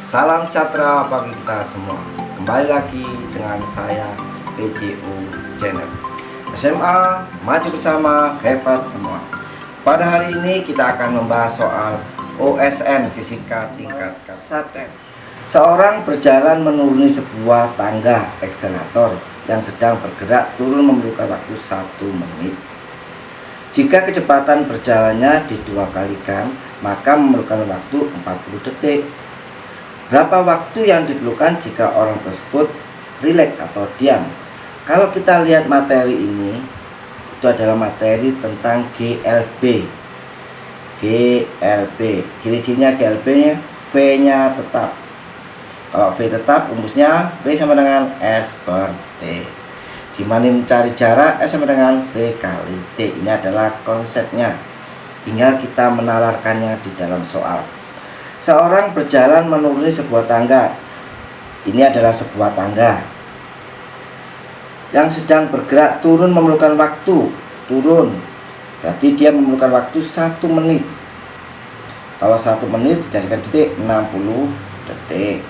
Salam sejahtera bagi kita semua. Kembali lagi dengan saya PJU Channel. SMA maju bersama, hebat semua. Pada hari ini kita akan membahas soal OSN Fisika tingkat 1. Seorang berjalan menuruni sebuah tangga ekselerator yang sedang bergerak turun memerlukan waktu 1 menit. Jika kecepatan berjalannya didua kalikan, maka memerlukan waktu 40 detik. Berapa waktu yang diperlukan jika orang tersebut rileks atau diam? Kalau kita lihat materi ini, itu adalah materi tentang GLB. Ciri-cirinya GLB nya V-nya tetap. Kalau V tetap, rumusnya V sama dengan S per T. Dimana mencari jarak, S sama dengan V kali T. Ini adalah konsepnya. Tinggal kita menalarkannya di dalam soal. Seorang berjalan menuruni sebuah tangga. Ini adalah sebuah tangga yang sedang bergerak turun memerlukan waktu. Turun berarti dia memerlukan waktu 1 menit. Kalau 1 menit dijadikan detik, 60 detik.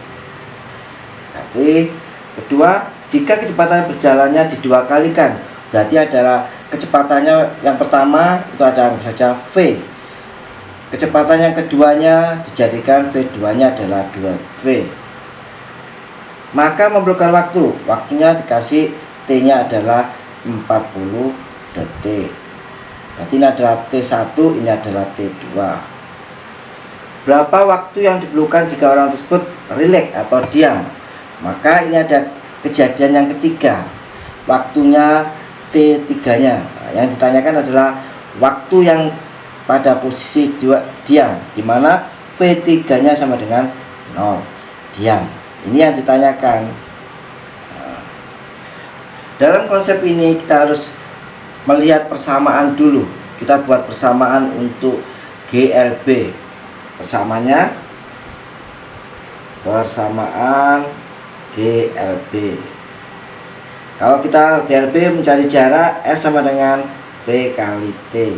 Berarti kedua, jika kecepatan berjalannya didua kalikan, berarti adalah kecepatannya yang pertama itu ada saja V. Kecepatan yang keduanya dijadikan V2 nya adalah 2V. Maka memerlukan waktu. Waktunya dikasih T nya adalah 40 detik. Berarti ini adalah T1, ini adalah T2. Berapa waktu yang diperlukan jika orang tersebut rileks atau diam? Maka ini ada kejadian yang ketiga. Waktunya T3 nya. Yang ditanyakan adalah waktu yang pada posisi diam, dimana V3 nya sama dengan 0, diam. Ini yang ditanyakan. Dalam konsep ini kita harus melihat persamaan dulu. Kita buat persamaan untuk GLB. Persamaan GLB. Kalau kita GLB mencari jarak, S sama dengan V kali T.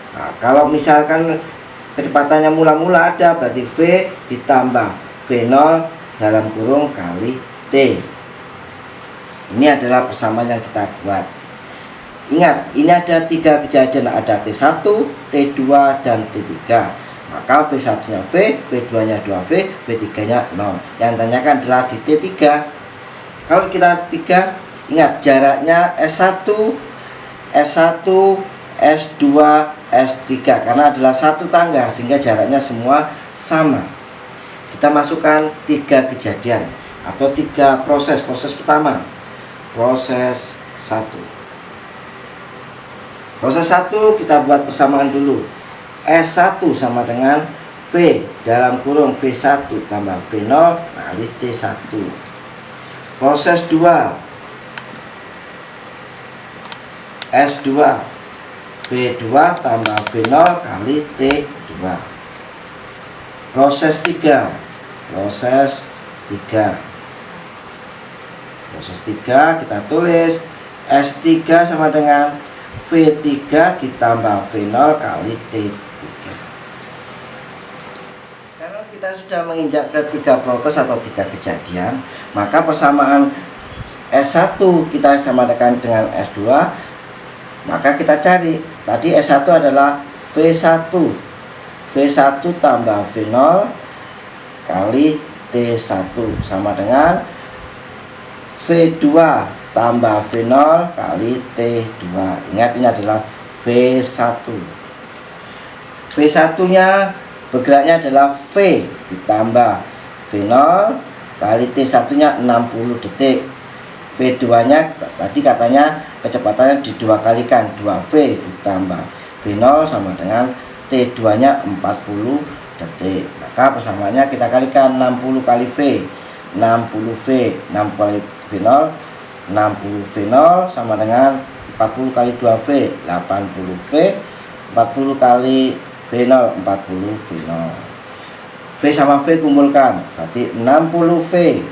Nah, kalau misalkan kecepatannya mula-mula ada, berarti V ditambah V0 dalam kurung kali T. Ini adalah persamaan yang kita buat. Ingat, ini ada 3 kejadian, ada T1, T2, dan T3. Maka V1 nya V, V2 nya 2V, V3 nya 0. Yang ditanyakan adalah di T3. Kalau kita 3, ingat jaraknya S1, S2, S3, karena adalah satu tangga sehingga jaraknya semua sama. Kita masukkan 3 kejadian atau 3 proses. Proses pertama, proses 1. Proses 1 kita buat persamaan dulu. S1 sama dengan V dalam kurung V1 tambah V0 kali T1. Proses 2, S2 V2 tambah V0 kali T2. Proses 3. Proses 3 kita tulis S3 sama dengan V3 ditambah V0 kali T3. Karena kita sudah menginjak ke 3 proses atau 3 kejadian, maka persamaan S1 kita samakan dengan S2. Maka kita cari, tadi S1 adalah V1 tambah V0 kali T1 sama dengan V2 tambah V0 kali T2. Ingat, ini adalah V1. V1 nya bergeraknya adalah V ditambah V0 kali T1 nya 60 detik. V2 nya tadi katanya kecepatannya didua kalikan, 2V ditambah V0 sama dengan T2 nya 40 detik. Maka persamaannya kita kalikan 60 kali V, 60V, 60 kali V0, 60 V0 sama dengan 40 kali 2V, 80V, 40 kali V0, 40 V0. V sama V kumpulkan, berarti 60V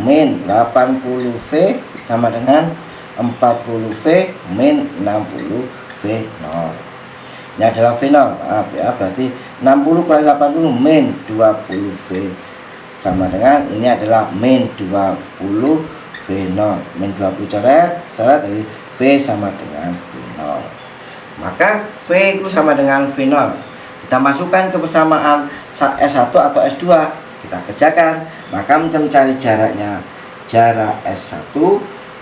min 80V sama dengan 40V min 60V0. Ini adalah V0, maaf ya, berarti 60 kali 80 min 20V0. sama dengan ini adalah min 20 V0. Min 20 coret dari V sama dengan V0. Maka V itu sama dengan V0. Kita masukkan ke persamaan S1 atau S2, kita kerjakan. Maka mencari jaraknya, jarak S1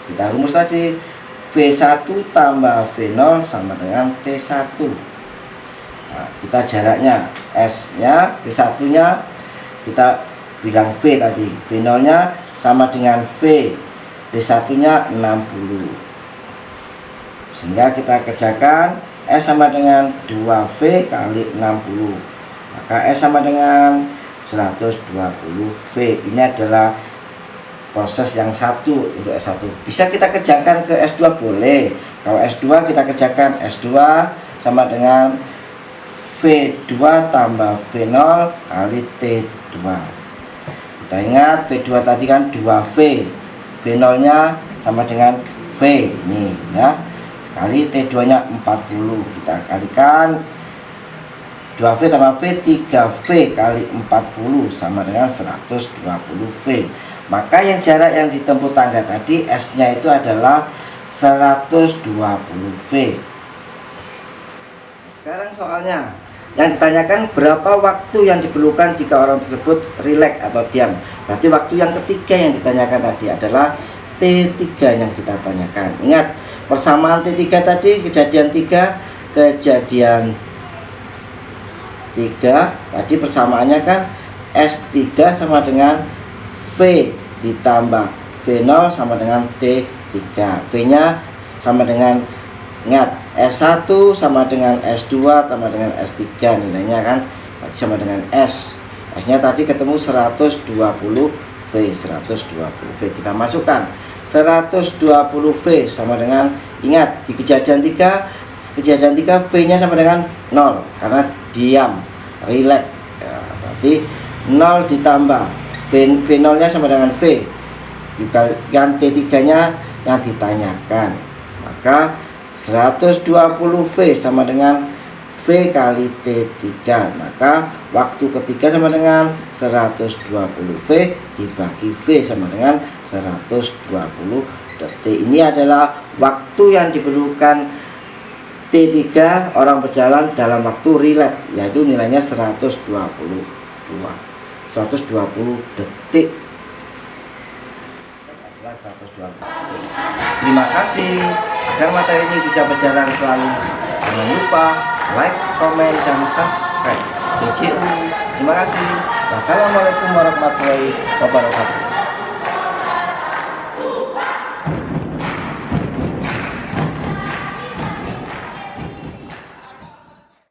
kita rumus tadi, V1 tambah V0 sama dengan T1. Nah, kita jaraknya, S nya, V1 nya kita bilang V tadi, V0 nya sama dengan V, T1 nya 60. Sehingga kita kerjakan S sama dengan 2V kali 60, maka S sama dengan 120V. Ini adalah proses yang satu untuk S1. Bisa kita kerjakan ke S2 boleh. Kalau S2 kita kerjakan S2 sama dengan V2 tambah V0 kali T2. Kita ingat V2 tadi kan 2V, V0 nya sama dengan V ini ya, kali T2 nya 40. Kita kalikan 2V tambah V, 3V kali 40 sama dengan 120V. Maka yang jarak yang ditempuh tangga tadi S nya itu adalah 120V. Sekarang soalnya yang ditanyakan berapa waktu yang diperlukan jika orang tersebut rileks atau diam. Berarti waktu yang ketiga yang ditanyakan tadi adalah T3 yang kita tanyakan. Ingat persamaan T3 tadi, kejadian 3 tadi persamaannya kan S3 sama dengan V ditambah V0 sama dengan T3. V nya sama dengan, ingat S1 sama dengan S2 tambah dengan S3, nilainya kan sama dengan S. S nya tadi ketemu 120V. Kita masukkan 120V sama dengan, ingat di kejadian 3 V nya sama dengan 0 karena diam, relax ya, berarti 0 ditambah V0 nya sama dengan V dikalikan T3 nya yang ditanyakan, maka 120V sama dengan V kali T3. Maka waktu ketiga sama dengan 120V dibagi V sama dengan 120 detik. Ini adalah waktu yang diperlukan T3 orang berjalan dalam waktu rileks, yaitu nilainya 120 detik. Terima kasih. Agar materi ini bisa berjalan selalu, jangan lupa like, komen, dan subscribe BCU. Terima kasih. Wassalamualaikum warahmatullahi wabarakatuh.